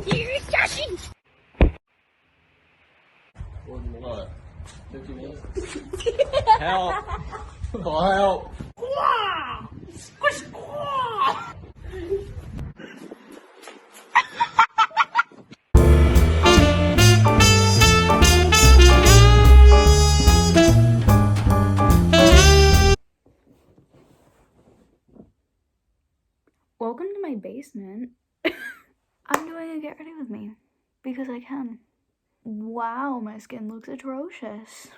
Here's Joshie! What? 50 minutes? Help! Oh, help! Squish! Welcome to my basement. I'm doing a get ready with me because I can. Wow, my skin looks atrocious.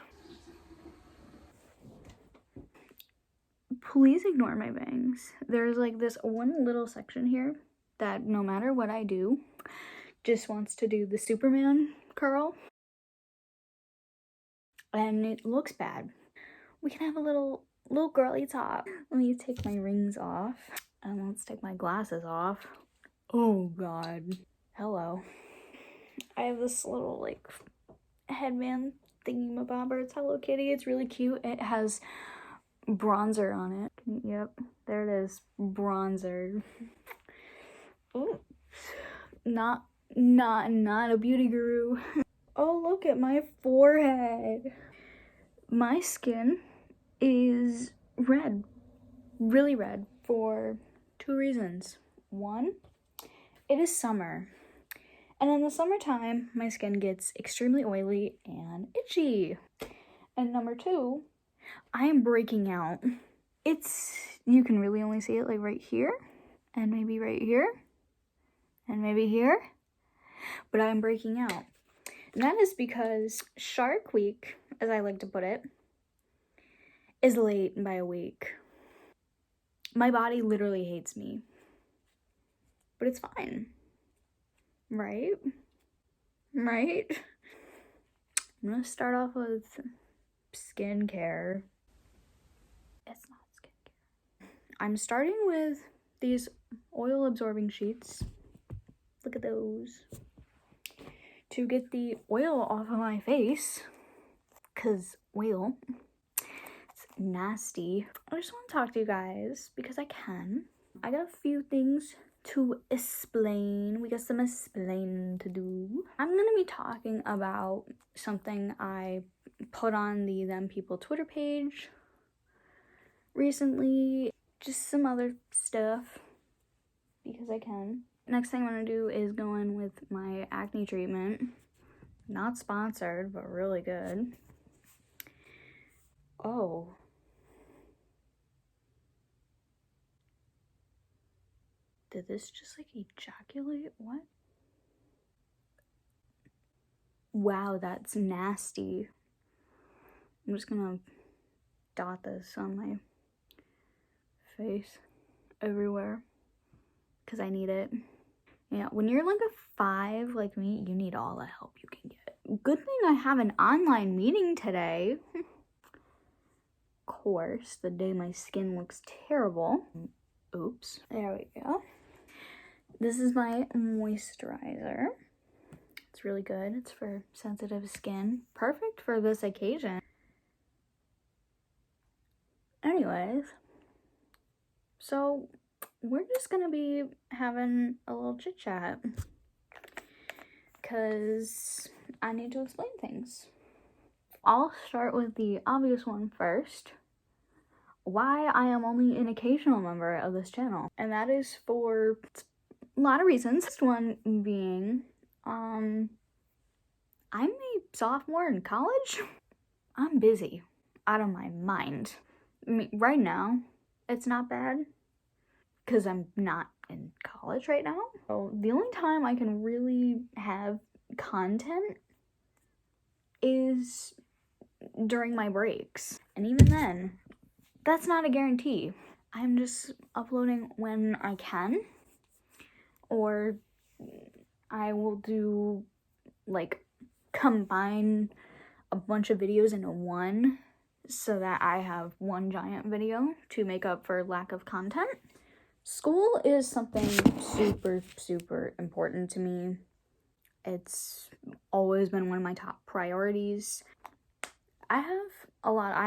Please ignore my bangs. There's like this one little section here that no matter what I do, just wants to do the Superman curl. And it looks bad. We can have a little girly top. Let me take my rings off. And let's take my glasses off. Oh god. Hello. I have this little like headband thingy-mabobber. It's Hello Kitty. It's really cute. It has bronzer on it. Yep, there it is. Bronzer. Ooh. Not a beauty guru. Oh, look at my forehead. My skin is red. Really red for two reasons. One, it is summer. And in the summertime, my skin gets extremely oily and itchy. And number two, I am breaking out. You can really only see it like right here, and maybe right here, and maybe here, but I'm breaking out. And that is because Shark Week, as I like to put it, is late by a week. My body literally hates me, but it's fine. Right? Right? I'm gonna start off with skincare. It's not skincare. I'm starting with these oil absorbing sheets. Look at those. To get the oil off of my face. Cause oil, it's nasty. I just want to talk to you guys because I can. I got a few things to explain. We got some explaining to do. I'm gonna be talking about something I put on the Them People Twitter page recently. Just some other stuff because I can. Next thing I'm gonna do is go in with my acne treatment. Not sponsored, but really good. Oh. Did this just like ejaculate? What? Wow, that's nasty. I'm just gonna dot this on my face everywhere because I need it. Yeah, when you're like a 5 like me, you need all the help you can get. Good thing I have an online meeting today. Of course, the day my skin looks terrible. Oops. There we go. This is my moisturizer. It's really good. It's for sensitive skin. Perfect for this occasion. Anyways, so we're just gonna be having a little chit chat because I need to explain things. I'll start with the obvious one first. Why I am only an occasional member of this channel. And that is for a lot of reasons. First one being, I'm a sophomore in college. I'm busy. Out of my mind. I mean, right now, it's not bad because I'm not in college right now. So the only time I can really have content is during my breaks. And even then, that's not a guarantee. I'm just uploading when I can, or I will do like combine a bunch of videos into one so that I have one giant video to make up for lack of content. School is something super important to me. It's always been one of my top priorities. I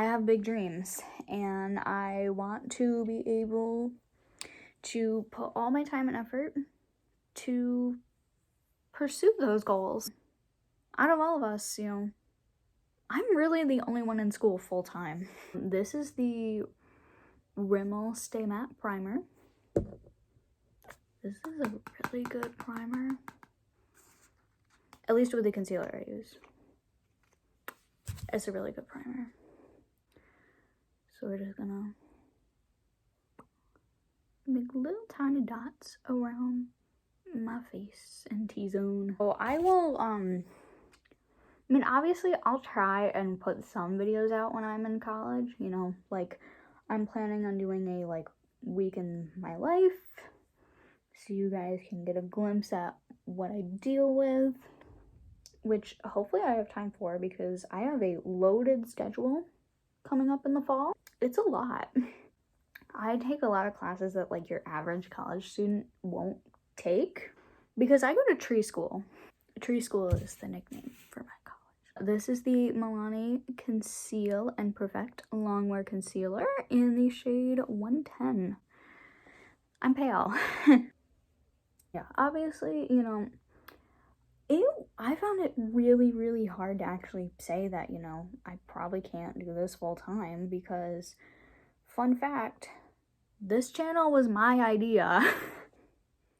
have big dreams, and I want to be able to put all my time and effort to pursue those goals. Out of all of us, you know, I'm really the only one in school full time. This is the Rimmel Stay Matte Primer. This is a really good primer. At least with the concealer I use. It's a really good primer. So we're just gonna make little tiny dots around my face and T-zone. So I will, I mean, obviously I'll try and put some videos out when I'm in college, you know, like I'm planning on doing a like week in my life so you guys can get a glimpse at what I deal with, which hopefully I have time for because I have a loaded schedule coming up in the fall. It's a lot. I take a lot of classes that like your average college student won't take because I go to tree school. Tree school is the nickname for my college. This is the Milani Conceal and Perfect Longwear Concealer in the shade 110. I'm pale. Yeah, obviously, you know, I found it really, really hard to actually say that, you know, I probably can't do this full time because, fun fact, this channel was my idea.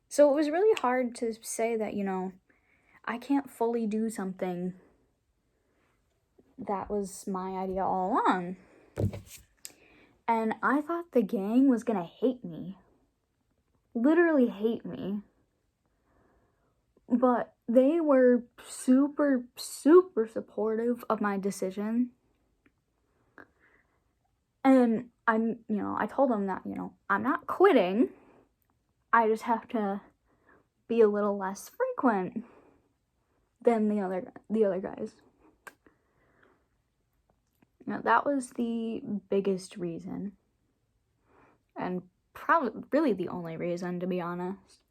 So it was really hard to say that, you know, I can't fully do something that was my idea all along. And I thought the gang was gonna hate me. Literally hate me. But they were super, super supportive of my decision. And I told them that, you know, I'm not quitting. I just have to be a little less frequent than the other guys. You know, that was the biggest reason. And probably really the only reason, to be honest.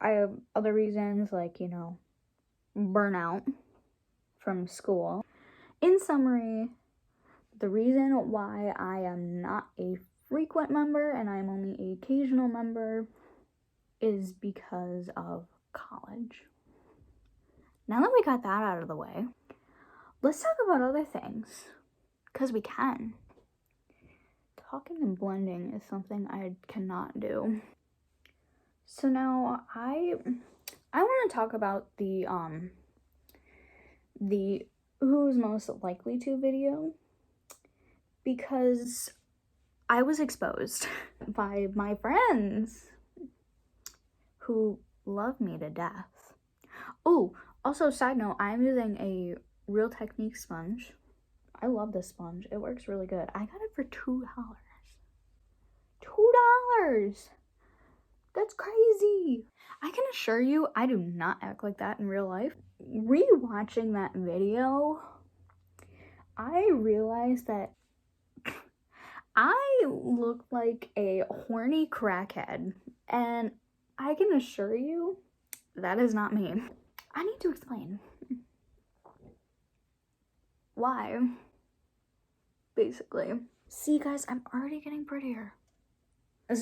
I have other reasons like, you know, burnout from school. In summary, the reason why I am not a frequent member and I'm only an occasional member is because of college. Now that we got that out of the way, let's talk about other things, because we can. Talking and blending is something I cannot do. So now I want to talk about the who's most likely to video, because I was exposed by my friends who love me to death. Oh, also side note, I'm using a Real Technique sponge. I love this sponge. It works really good. I got it for $2. $2! That's crazy. I can assure you, I do not act like that in real life. Rewatching that video, I realized that I look like a horny crackhead, and I can assure you that is not me. I need to explain why, basically. See guys, I'm already getting prettier.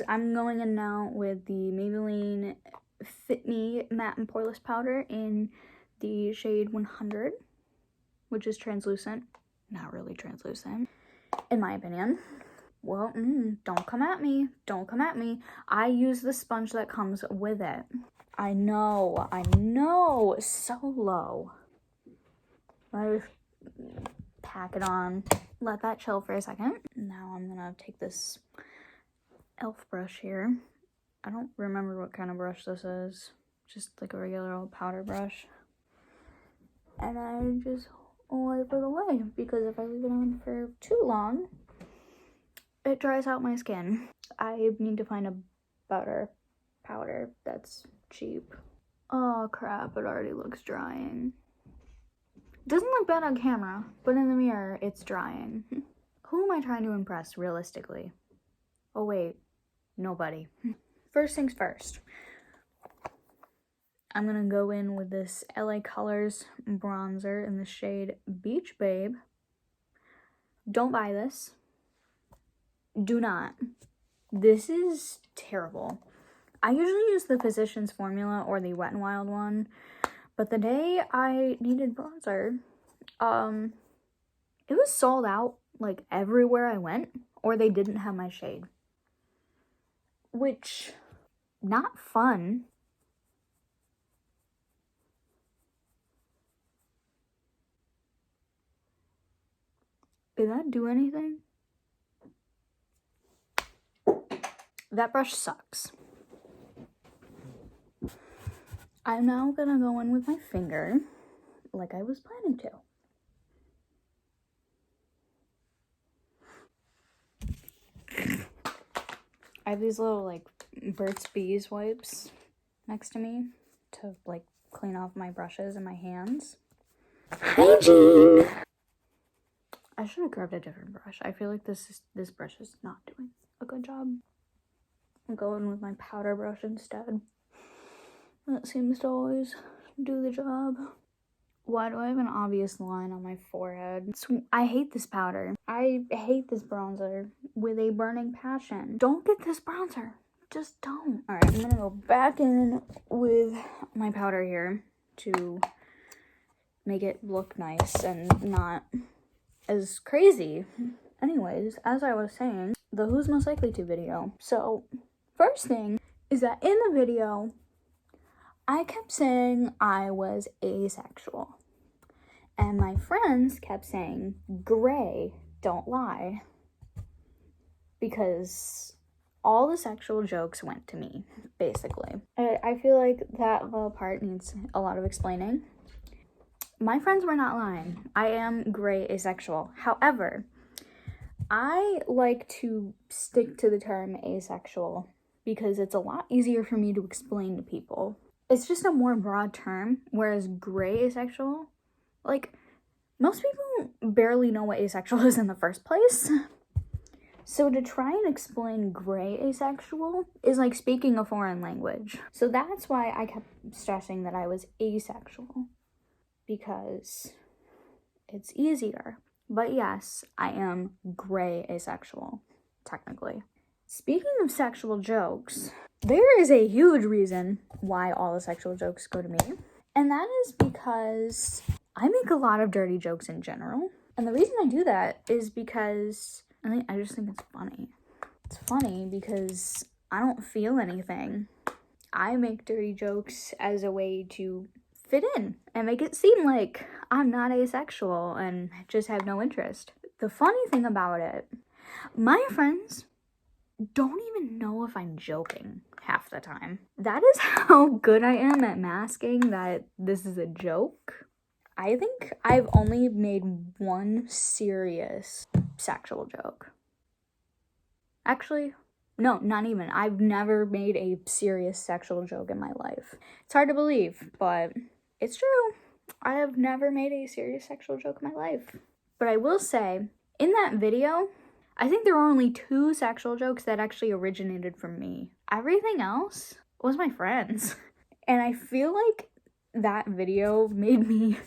I'm going in now with the Maybelline Fit Me Matte and Poreless Powder in the shade 100, which is translucent. Not really translucent, in my opinion. Well, don't come at me. Don't come at me. I use the sponge that comes with it. I know. So low. Let us pack it on. Let that chill for a second. Now I'm gonna take this e.l.f. brush here. I don't remember what kind of brush this is. Just like a regular old powder brush. And I just wipe it away, because if I leave it on for too long, it dries out my skin. I need to find a better powder that's cheap. Oh crap, it already looks drying. Doesn't look bad on camera, but in the mirror, it's drying. Who am I trying to impress, realistically? Oh wait, nobody. First things first. I'm gonna go in with this LA Colors bronzer in the shade Beach Babe. Don't buy this. Do not. This is terrible. I usually use the Physicians Formula or the Wet n Wild one, but the day I needed bronzer, it was sold out like everywhere I went, or they didn't have my shade. Which, not fun. Did that do anything? That brush sucks. I'm now gonna go in with my finger, like I was planning to. I have these little, like, Burt's Bees wipes next to me to, like, clean off my brushes and my hands. Hygiene! I should have grabbed a different brush. I feel like this brush is not doing a good job. I'm going with my powder brush instead. That seems to always do the job. Why do I have an obvious line on my forehead? I hate this powder. I hate this bronzer with a burning passion. Don't get this bronzer. Just don't. Alright, I'm gonna go back in with my powder here to make it look nice and not as crazy. Anyways, as I was saying, the Who's Most Likely To video. So, first thing is that in the video, I kept saying I was asexual. And my friends kept saying, Gray, don't lie. Because all the sexual jokes went to me, basically. I feel like that little part needs a lot of explaining. My friends were not lying. I am gray asexual. However, I like to stick to the term asexual because it's a lot easier for me to explain to people. It's just a more broad term, whereas gray asexual, like, most people barely know what asexual is in the first place. So to try and explain gray asexual is like speaking a foreign language. So that's why I kept stressing that I was asexual, because it's easier. But yes, I am gray asexual, technically. Speaking of sexual jokes, there is a huge reason why all the sexual jokes go to me. And that is because I make a lot of dirty jokes in general. And the reason I do that is because I just think it's funny. It's funny because I don't feel anything. I make dirty jokes as a way to fit in and make it seem like I'm not asexual and just have no interest. The funny thing about it, my friends don't even know if I'm joking half the time. That is how good I am at masking that this is a joke. I think I've only made one serious sexual joke. Actually, no, not even. I've never made a serious sexual joke in my life. It's hard to believe, but it's true. I have never made a serious sexual joke in my life. But I will say, in that video, I think there were only 2 sexual jokes that actually originated from me. Everything else was my friends. And I feel like that video made me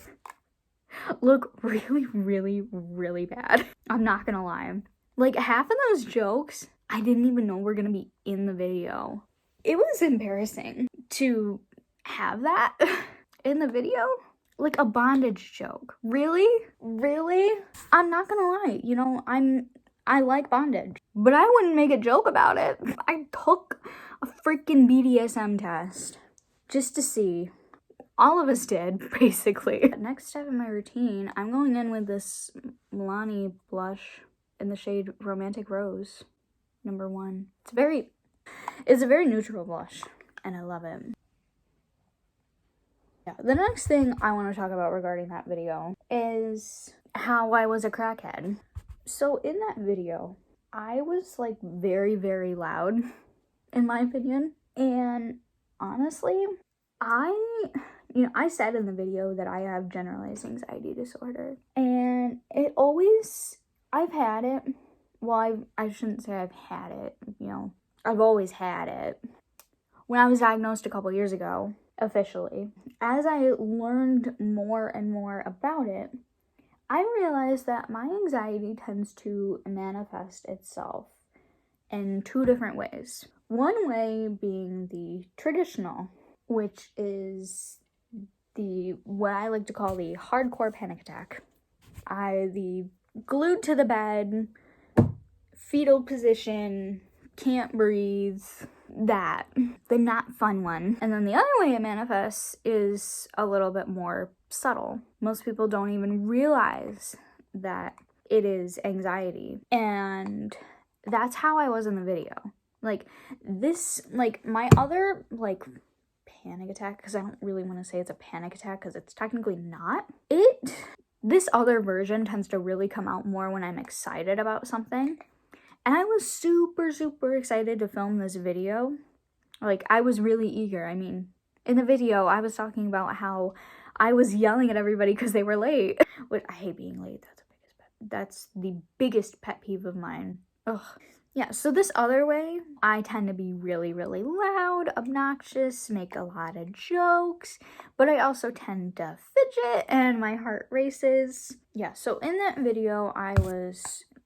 look really, really, really bad. I'm not gonna lie. Like, half of those jokes, I didn't even know were gonna be in the video. It was embarrassing to have that in the video. Like a bondage joke. Really? Really? I'm not gonna lie. You know, I like bondage, but I wouldn't make a joke about it. I took a freaking BDSM test just to see. All of us did, basically. Next step in my routine, I'm going in with this Milani blush in the shade Romantic Rose, number 1. It's a very neutral blush, and I love it. Yeah, the next thing I want to talk about regarding that video is how I was a crackhead. So in that video, I was like very, very loud, in my opinion. And honestly, I said in the video that I have generalized anxiety disorder. And I've had it. Well, I shouldn't say I've had it, I've always had it. When I was diagnosed a couple years ago, officially, as I learned more and more about it, I realized that my anxiety tends to manifest itself in 2 different ways. One way being the traditional, which is what I like to call the hardcore panic attack. The glued to the bed, fetal position, can't breathe, the not fun one. And then the other way it manifests is a little bit more subtle. Most people don't even realize that it is anxiety. And that's how I was in the video. Like this, like my other like panic attack, because I don't really want to say it's a panic attack because it's technically not. This other version tends to really come out more when I'm excited about something. And I was super, super excited to film this video. Like, I was really eager. I mean, in the video, I was talking about how I was yelling at everybody because they were late. Which, I hate being late. That's the biggest pet peeve of mine. Ugh. Yeah, so this other way, I tend to be really, really loud, obnoxious, make a lot of jokes, but I also tend to fidget and my heart races. Yeah, so in that video,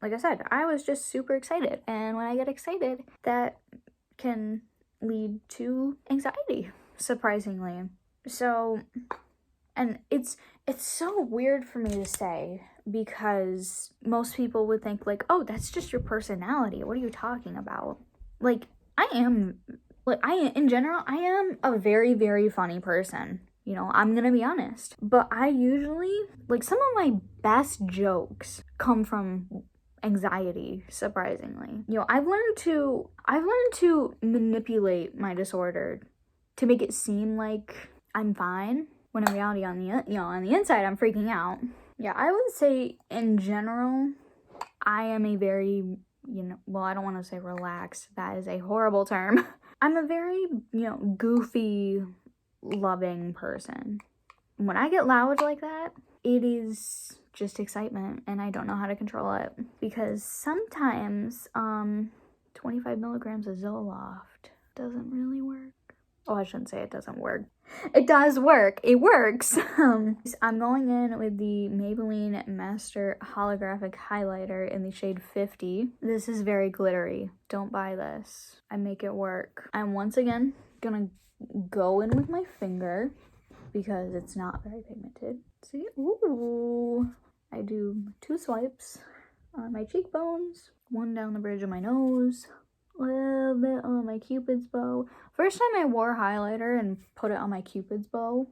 like I said, I was just super excited. And when I get excited, that can lead to anxiety, surprisingly. So, and it's so weird for me to say because most people would think like, oh, that's just your personality. What are you talking about? Like, in general, I am a very, very funny person. You know, I'm gonna be honest. But I usually, like, some of my best jokes come from anxiety, surprisingly. You know, I've learned to manipulate my disorder to make it seem like I'm fine, when in reality on the inside I'm freaking out. Yeah, I would say in general, I am a very, well, I don't want to say relaxed. That is a horrible term. I'm a very, goofy, loving person. When I get loud like that, it is just excitement and I don't know how to control it because sometimes 25 milligrams of Zoloft doesn't really work. Oh, I shouldn't say it doesn't work. It does work. It works. I'm going in with the Maybelline Master Holographic Highlighter in the shade 50. This is very glittery. Don't buy this. I make it work. I'm once again gonna go in with my finger because it's not very pigmented. See? Ooh. I do 2 swipes on my cheekbones, 1 down the bridge of my nose, a little bit on my Cupid's bow. First time I wore highlighter and put it on my Cupid's bow,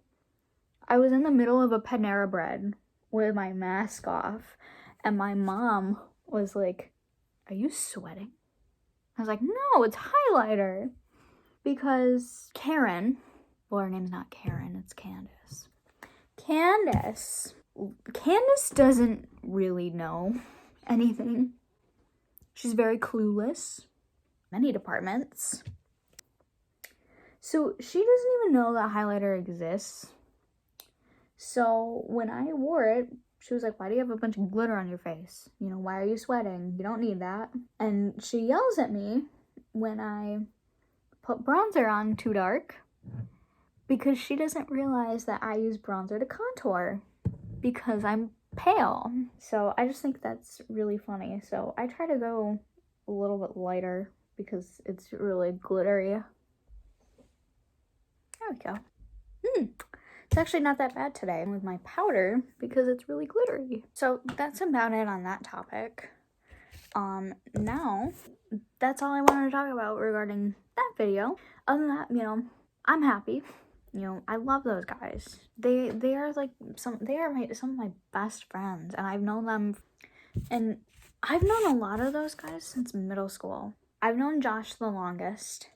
I was in the middle of a Panera Bread with my mask off, and my mom was like, "Are you sweating?" I was like, "No, it's highlighter." Because Karen, well, her name's not Karen, it's Candace. Candace doesn't really know anything. She's very clueless. Many departments. So she doesn't even know that highlighter exists. So when I wore it, she was like, "Why do you have a bunch of glitter on your face? Why are you sweating? You don't need that." And she yells at me when I put bronzer on too dark because she doesn't realize that I use bronzer to contour because I'm pale. So I just think that's really funny. So I try to go a little bit lighter because it's really glittery. There we go. It's actually not that bad today with my powder because it's really glittery. So that's about it on that topic. Now that's all I wanted to talk about regarding that video. Other than that, I'm happy. I love those guys. They are like some of my best friends, and I've known them, and I've known a lot of those guys since middle school. I've known Josh the longest.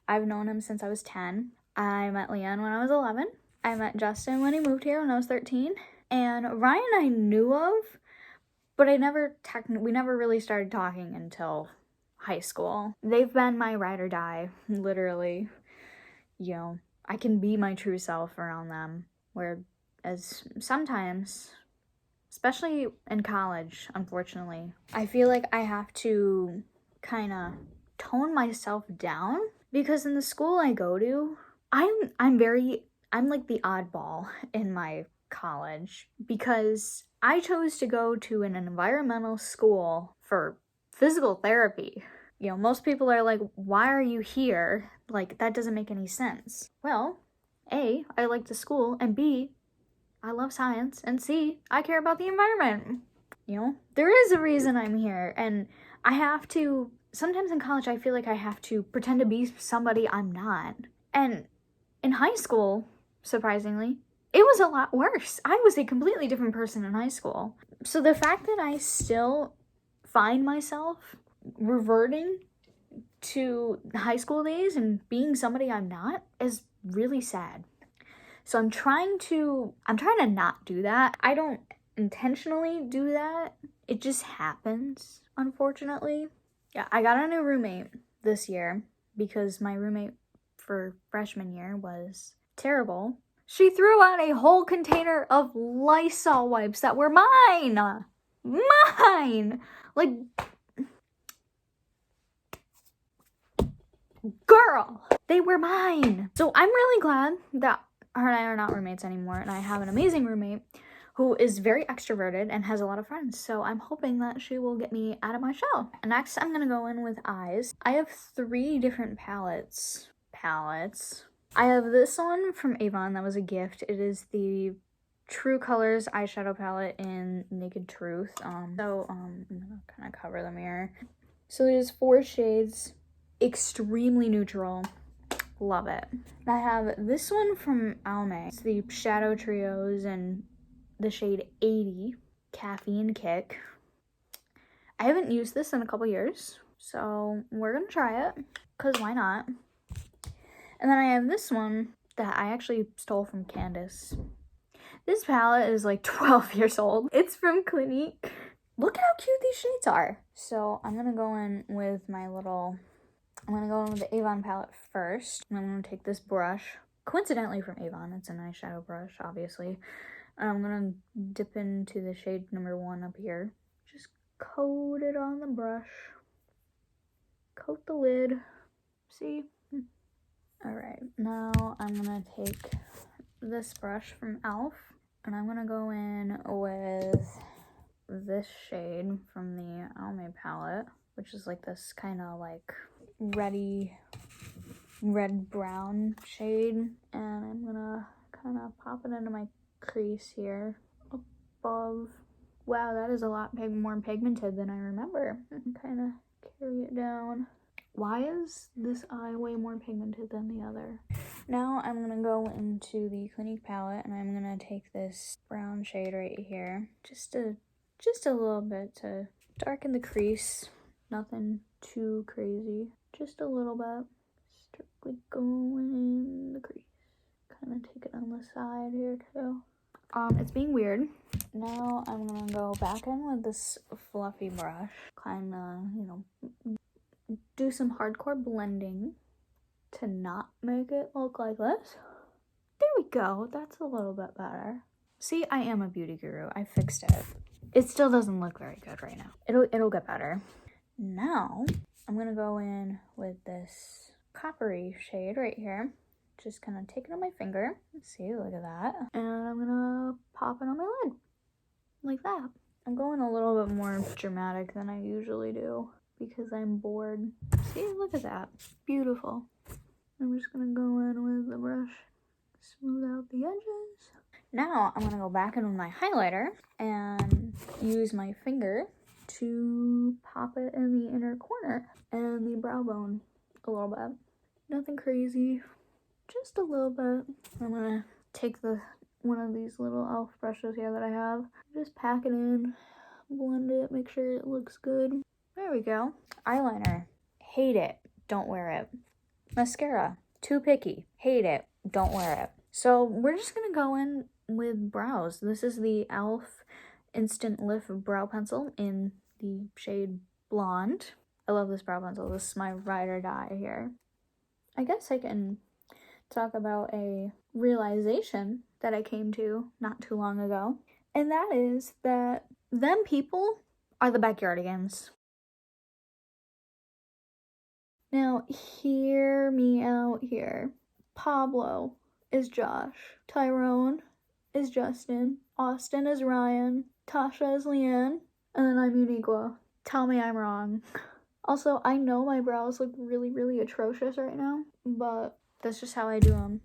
I've known him since I was 10. I met Leanne when I was 11. I met Justin when he moved here when I was 13. And Ryan I knew of, but we never really started talking until high school. They've been my ride or die, literally. I can be my true self around them, whereas sometimes, especially in college, unfortunately, I feel like I have to kind of tone myself down because in the school I go to, I'm like the oddball in my college because I chose to go to an environmental school for physical therapy. You know, most people are like, why are you here? Like, that doesn't make any sense. Well, A, I like the school, and B, I love science, and C, I care about the environment. You know, there is a reason I'm here, and I have to, sometimes in college I feel like I have to pretend to be somebody I'm not. And in high school, surprisingly, it was a lot worse. I was a completely different person in high school. So the fact that I still find myself reverting to high school days and being somebody I'm not is really sad. So I'm trying to not do that. I don't intentionally do that. It just happens, unfortunately. Yeah, I got a new roommate this year because my roommate for freshman year was terrible. She threw out a whole container of Lysol wipes that were mine. Mine. Like, girl, they were mine. So I'm really glad that her and I are not roommates anymore, and I have an amazing roommate who is very extroverted and has a lot of friends. So I'm hoping that she will get me out of my shell. Next, I'm gonna go in with eyes. I have 3 different palettes. I have this one from Avon that was a gift. It is the True Colors eyeshadow palette in Naked Truth. I'm gonna kind of cover the mirror. So there's 4 shades, extremely neutral. Love it. I have this one from Almay. It's the Shadow Trios and the shade 80, Caffeine Kick. I haven't used this in a couple years, so we're gonna try it, because why not? And then I have this one that I actually stole from Candace. This palette is like 12 years old. It's from Clinique. Look at how cute these shades are. So I'm gonna go in with the Avon palette first. And I'm gonna take this brush, coincidentally from Avon. It's an eyeshadow brush, obviously. And I'm gonna dip into the shade number 1 up here. Just coat it on the brush. Coat the lid. See? Alright, now I'm gonna take this brush from e.l.f. and I'm gonna go in with this shade from the Almay palette, which is like this kind of like red-brown shade. And I'm gonna kind of pop it into my crease here above. Wow, that is a lot more pigmented than I remember. And kind of carry it down. Why is this eye way more pigmented than the other? Now I'm gonna go into the Clinique palette and I'm gonna take this brown shade right here. Just a little bit to darken the crease. Nothing too crazy. Just a little bit. Strictly going in the crease. Kind of take it on the side here too. It's being weird. Now I'm gonna go back in with this fluffy brush. Kind of, do some hardcore blending to not make it look like this. There we go. That's a little bit better. See, I am a beauty guru. I fixed it. It still doesn't look very good right now. It'll get better. Now I'm gonna go in with this coppery shade right here. Just kind of take it on my finger. See, look at that. And I'm gonna pop it on my lid. Like that. I'm going a little bit more dramatic than I usually do because I'm bored. See, look at that. Beautiful. I'm just gonna go in with the brush, smooth out the edges. Now I'm gonna go back in with my highlighter and use my finger to pop it in the inner corner and the brow bone a little bit. Nothing crazy, just a little bit. I'm gonna take one of these little e.l.f. brushes here that I have, just pack it in, blend it, make sure it looks good. There we go. Eyeliner, hate it, don't wear it. Mascara, too picky, hate it, don't wear it. So we're just gonna go in with brows. This is the e.l.f. Instant Lift Brow Pencil in the shade Blonde. I love this brow pencil. This is my ride or die here. I guess I can talk about a realization that I came to not too long ago. And that is that them people are the backyardigans. Now, hear me out here. Pablo is Josh. Tyrone is Justin. Austin is Ryan. Tasha is Leanne. And then I'm Uniqua. Tell me I'm wrong. Also, I know my brows look really, really atrocious right now, but that's just how I do them.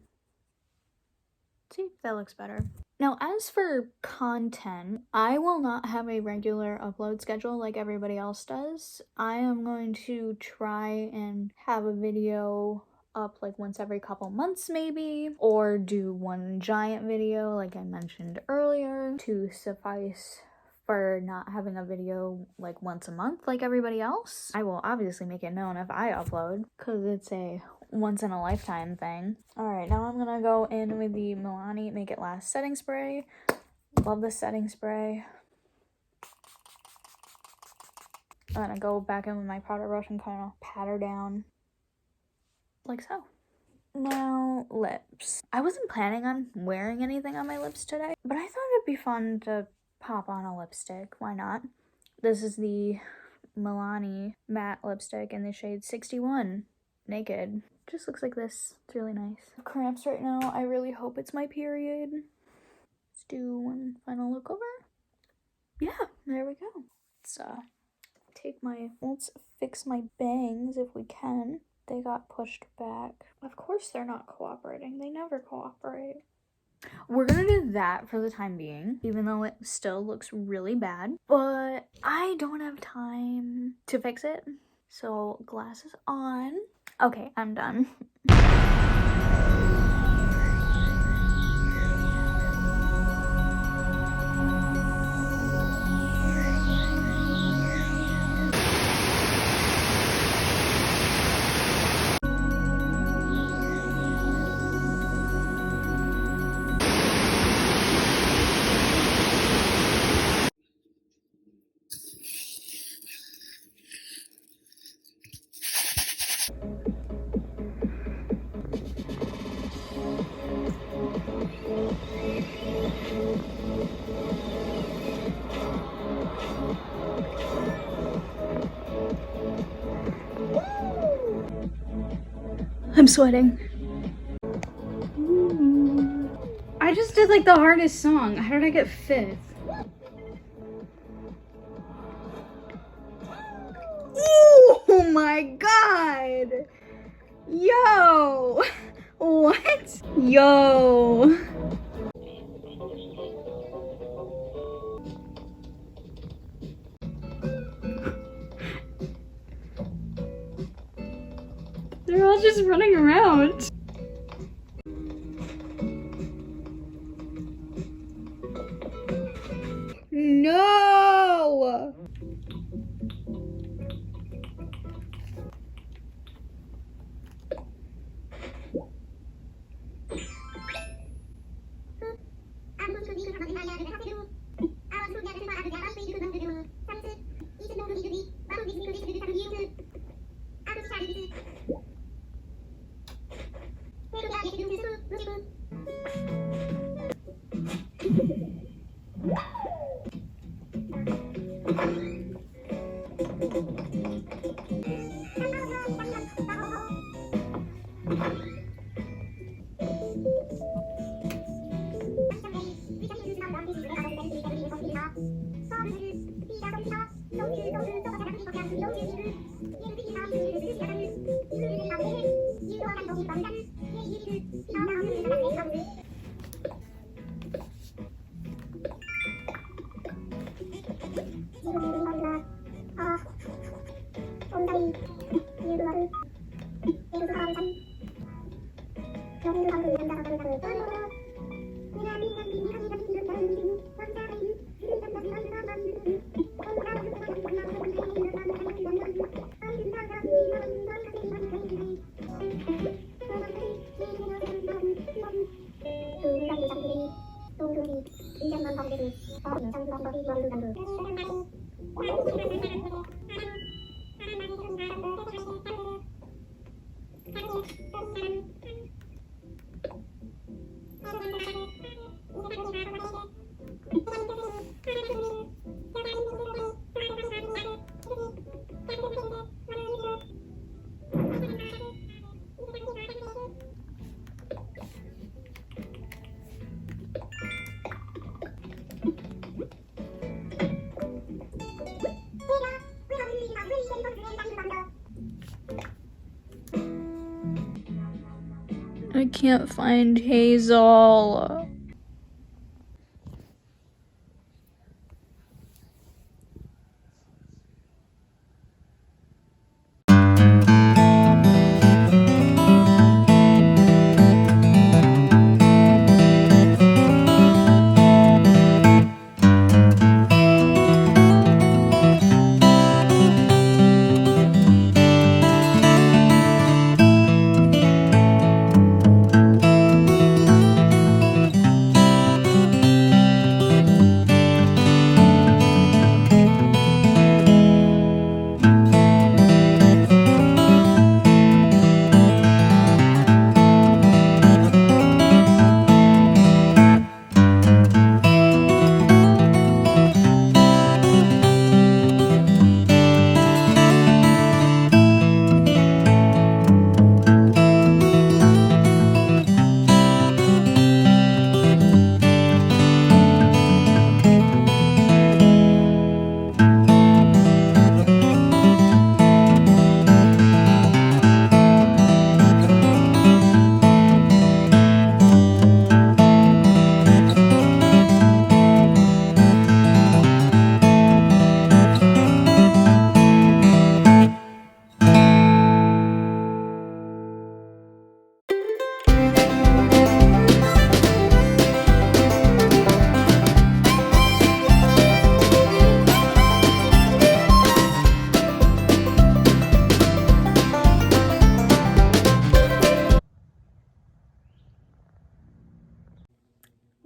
See, that looks better. Now, as for content, I will not have a regular upload schedule like everybody else does. I am going to try and have a video up like once every couple months maybe, or do one giant video like I mentioned earlier to suffice for not having a video like once a month like everybody else. I will obviously make it known if I upload because it's a once in a lifetime thing. Alright, now I'm gonna go in with the Milani Make It Last setting spray. Love this setting spray. I'm gonna go back in with my powder brush and kind of pat her down like so. Now, lips. I wasn't planning on wearing anything on my lips today, but I thought it'd be fun to pop on a lipstick. Why not? This is the Milani matte lipstick in the shade 61 Naked. Just looks like this. It's really nice. Cramps right now. I really hope it's my period. Let's do one final look over. Yeah, there we go. Let's fix my bangs if we can. They got pushed back. Of course they're not cooperating. They never cooperate. We're gonna do that for the time being, even though it still looks really bad. But I don't have time to fix it. So glasses on. Okay, I'm done. I'm sweating. I just did like the hardest song. How did I get 5th? Oh my god! Yo! What? Yo! They're all just running around. No! can't find Hazel.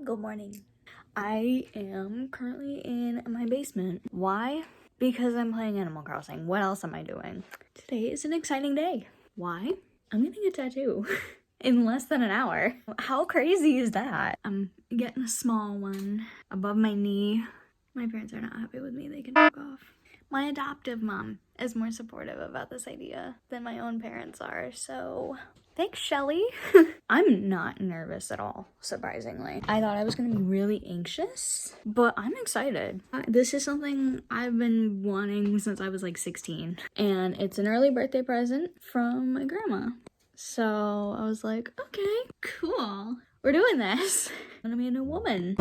Good morning. I am currently in my basement. Why? Because I'm playing Animal Crossing. What else am I doing? Today is an exciting day. Why? I'm getting a tattoo in less than an hour. How crazy is that? I'm getting a small one above my knee. My parents are not happy with me. They can fuck off. My adoptive mom is more supportive about this idea than my own parents are, so thanks, Shelly. I'm not nervous at all, surprisingly. I thought I was gonna be really anxious, but I'm excited. This is something I've been wanting since I was like 16, and it's an early birthday present from my grandma. So I was like, okay, cool. We're doing this. I'm gonna be a new woman.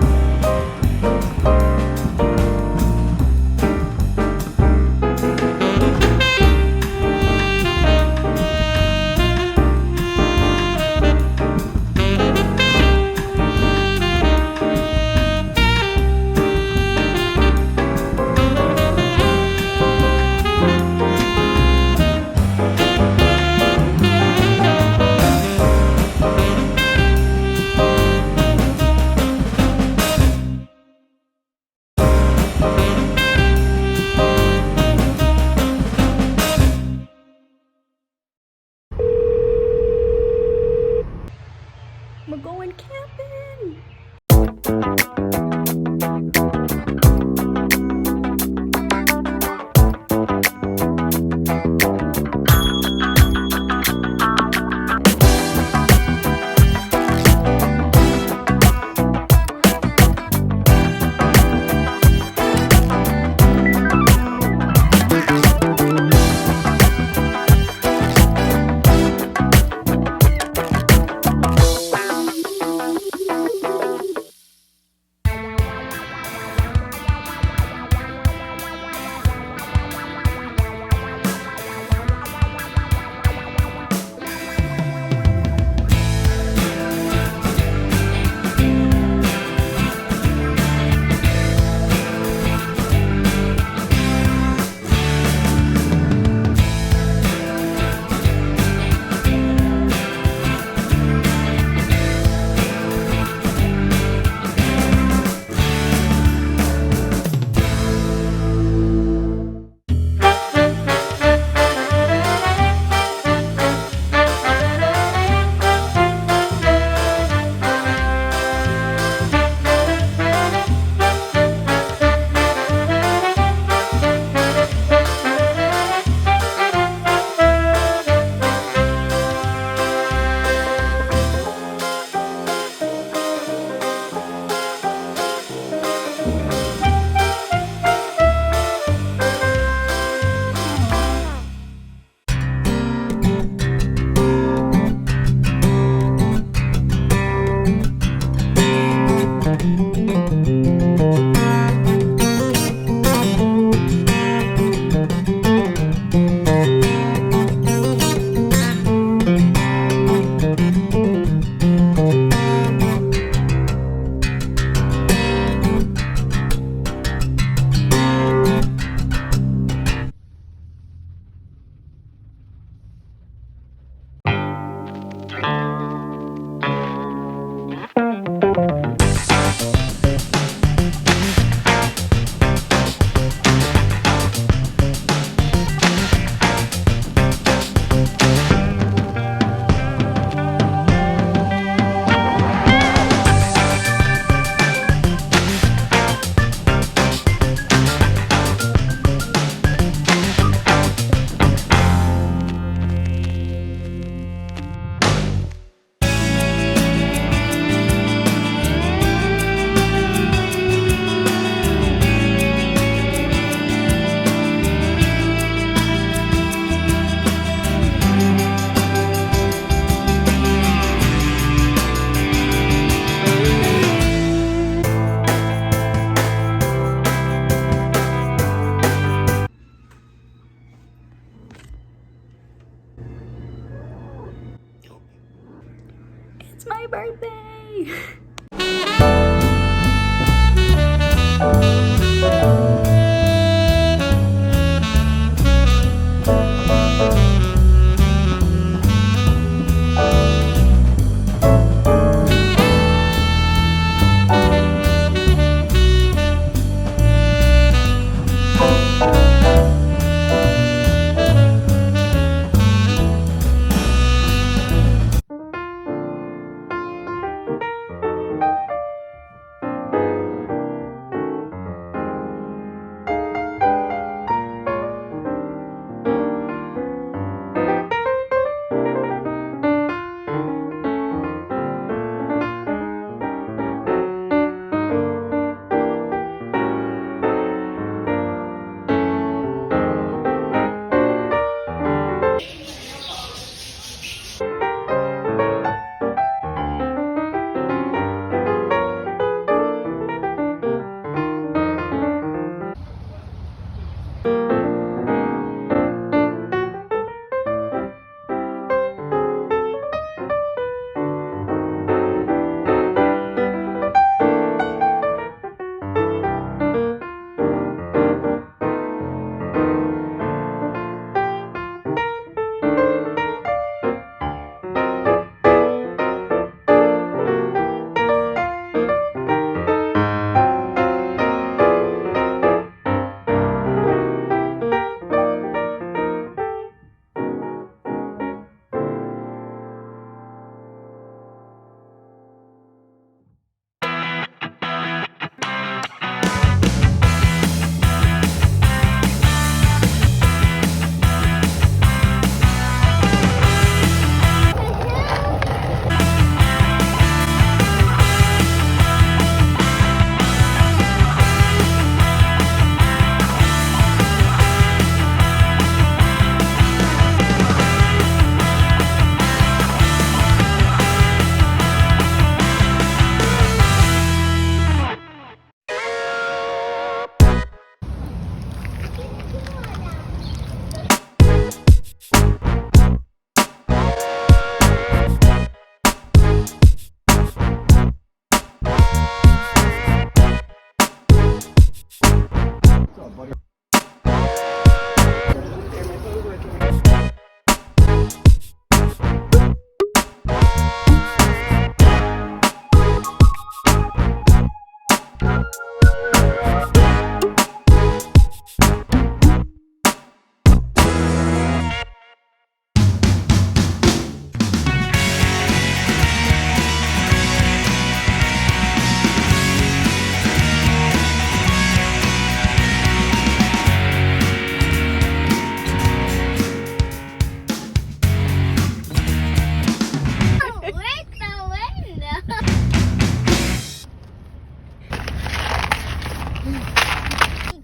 He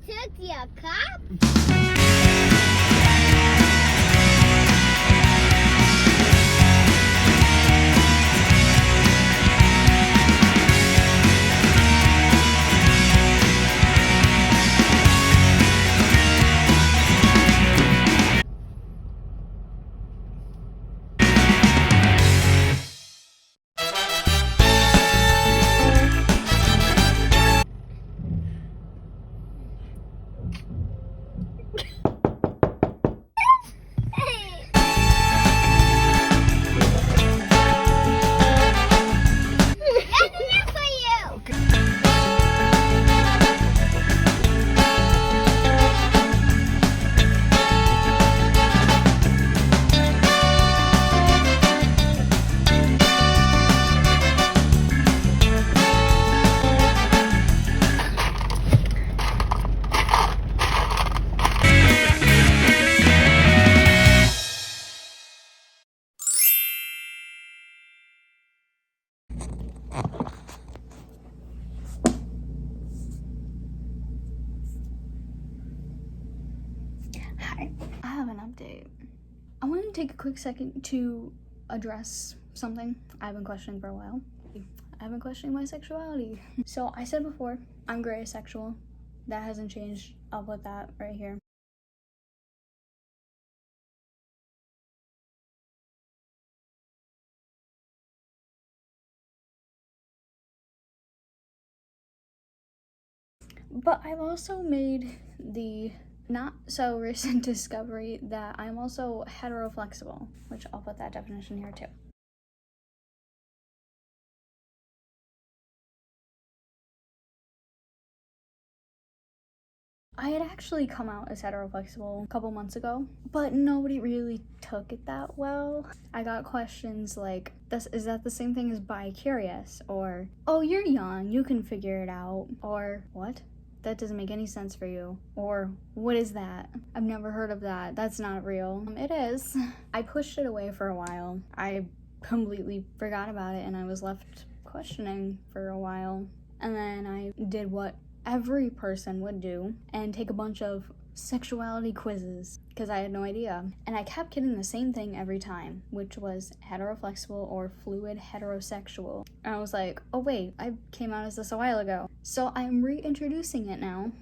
took your cup? That's enough for you! Hi, I have an update. I want to take a quick second to address something I've been questioning for a while. I've been questioning my sexuality. So I said before, I'm gray asexual. That hasn't changed. I'll put that right here. But I've also made the not so recent discovery that I'm also heteroflexible, which I'll put that definition here too. I had actually come out as heteroflexible a couple months ago, but nobody really took it that well. I got questions like, is that the same thing as bi-curious? Or, oh, you're young, you can figure it out. Or, what? That doesn't make any sense for you. Or, what is that? I've never heard of that. That's not real. It is. I pushed it away for a while. I completely forgot about it and I was left questioning for a while. And then I did what every person would do and take a bunch of sexuality quizzes because I had no idea. And I kept getting the same thing every time, which was heteroflexible or fluid heterosexual. And I was like, oh wait, I came out as this a while ago. So I'm reintroducing it now.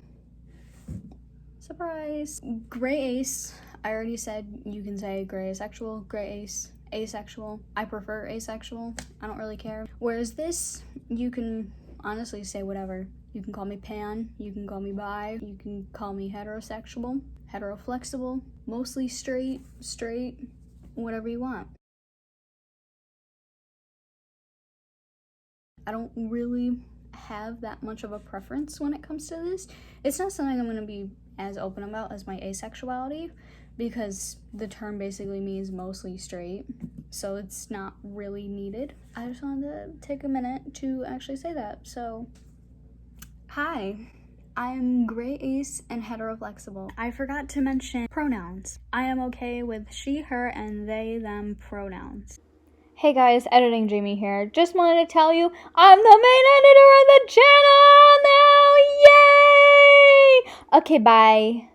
Surprise! Gray ace. I already said you can say gray asexual, gray ace, asexual. I prefer asexual. I don't really care. Whereas this, you can honestly say whatever. You can call me pan, you can call me bi, you can call me heterosexual, heteroflexible, mostly straight, whatever you want. I don't really have that much of a preference when it comes to this. It's not something I'm going to be as open about as my asexuality because the term basically means mostly straight, so it's not really needed. I just wanted to take a minute to actually say that. So hi, I'm gray ace and heteroflexible. I forgot to mention pronouns. I am okay with she, her, and they, them pronouns. Hey guys, editing Jamie here. Just wanted to tell you I'm the main editor of the channel now! Yay! Okay, bye.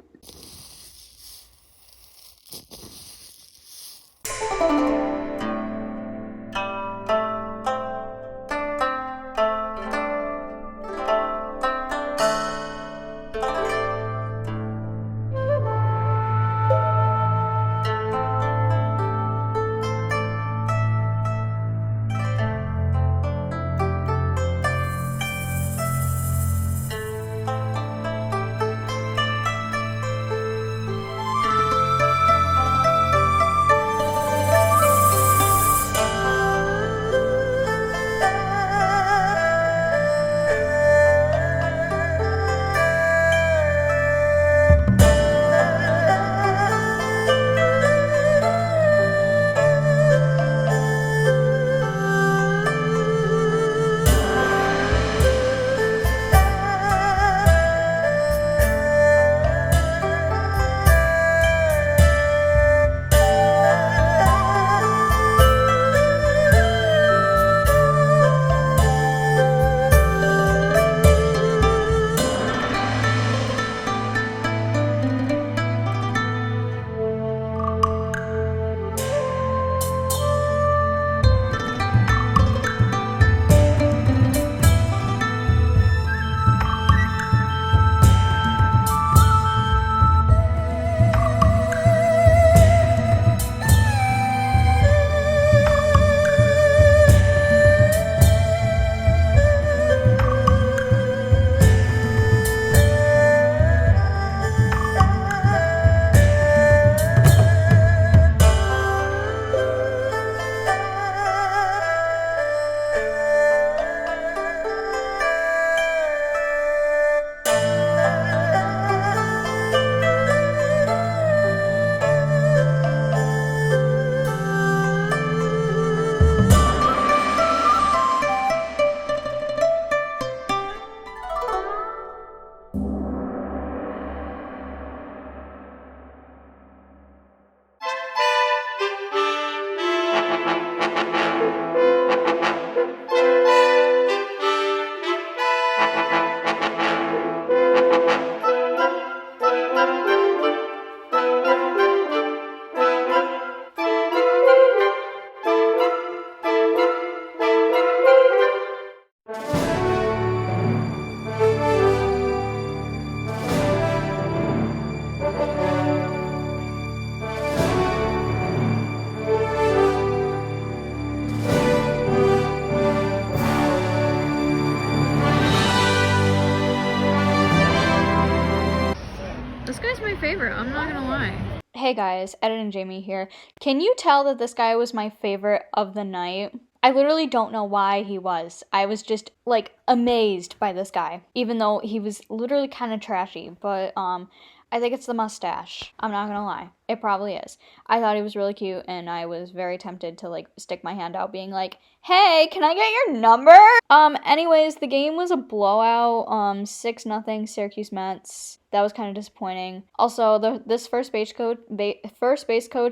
favorite, I'm not gonna lie. Hey guys, Ed and Jamie here. Can you tell that this guy was my favorite of the night? I literally don't know why he was. I was just like amazed by this guy, even though he was literally kind of trashy, but I think it's the mustache. I'm not gonna lie. It probably is. I thought he was really cute and I was very tempted to like stick my hand out being like, "Hey, can I get your number?" Anyways, the game was a blowout. 6-0 Syracuse Mets. That was kind of disappointing. Also, this first base coach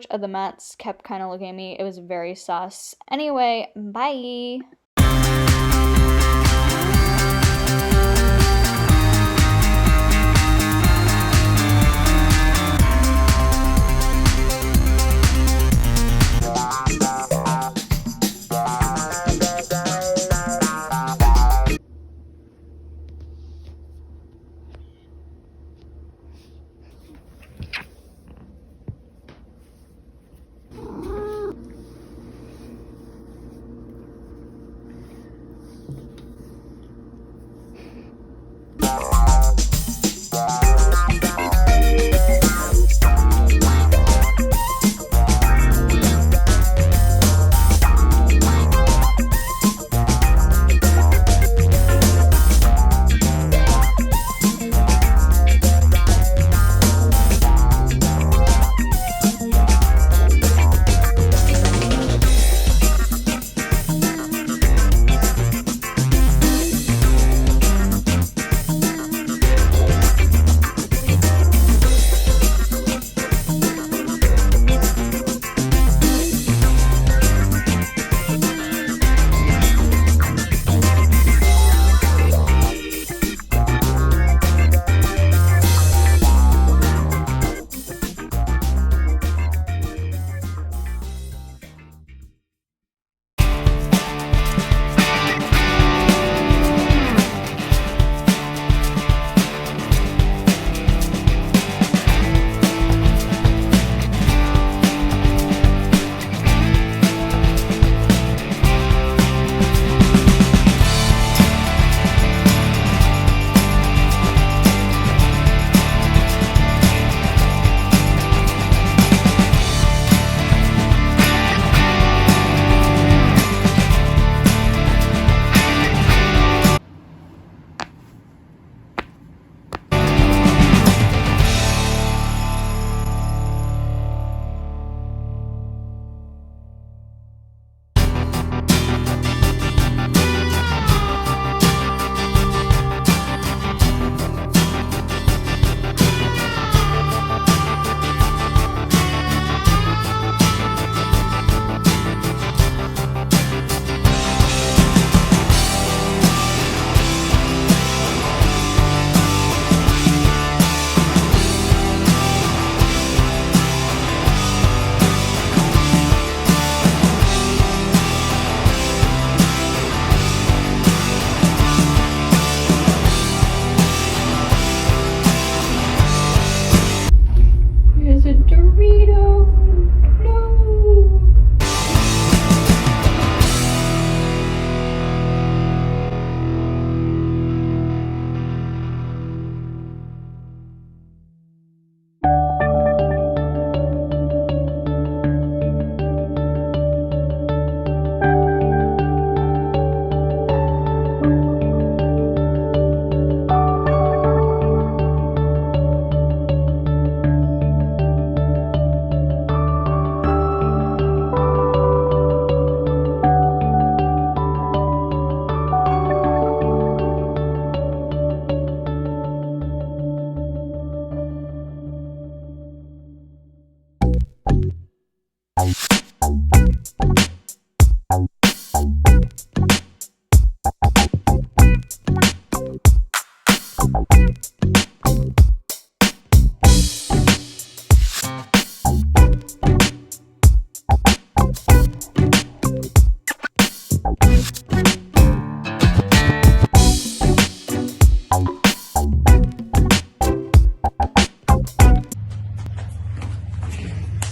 of the Mets kept kind of looking at me. It was very sus. Anyway, bye.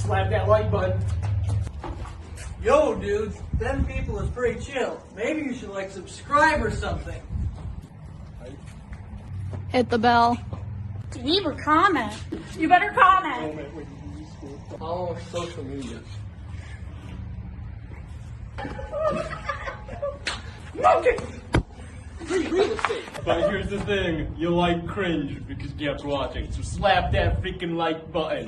Slap that like button. Yo, dudes, 10 people is pretty chill. Maybe you should like subscribe or something. Hit the bell. Leave a comment. You better comment. Follow social media. Free real estate. But here's the thing, you like cringe because you kept watching, so slap that freaking like button.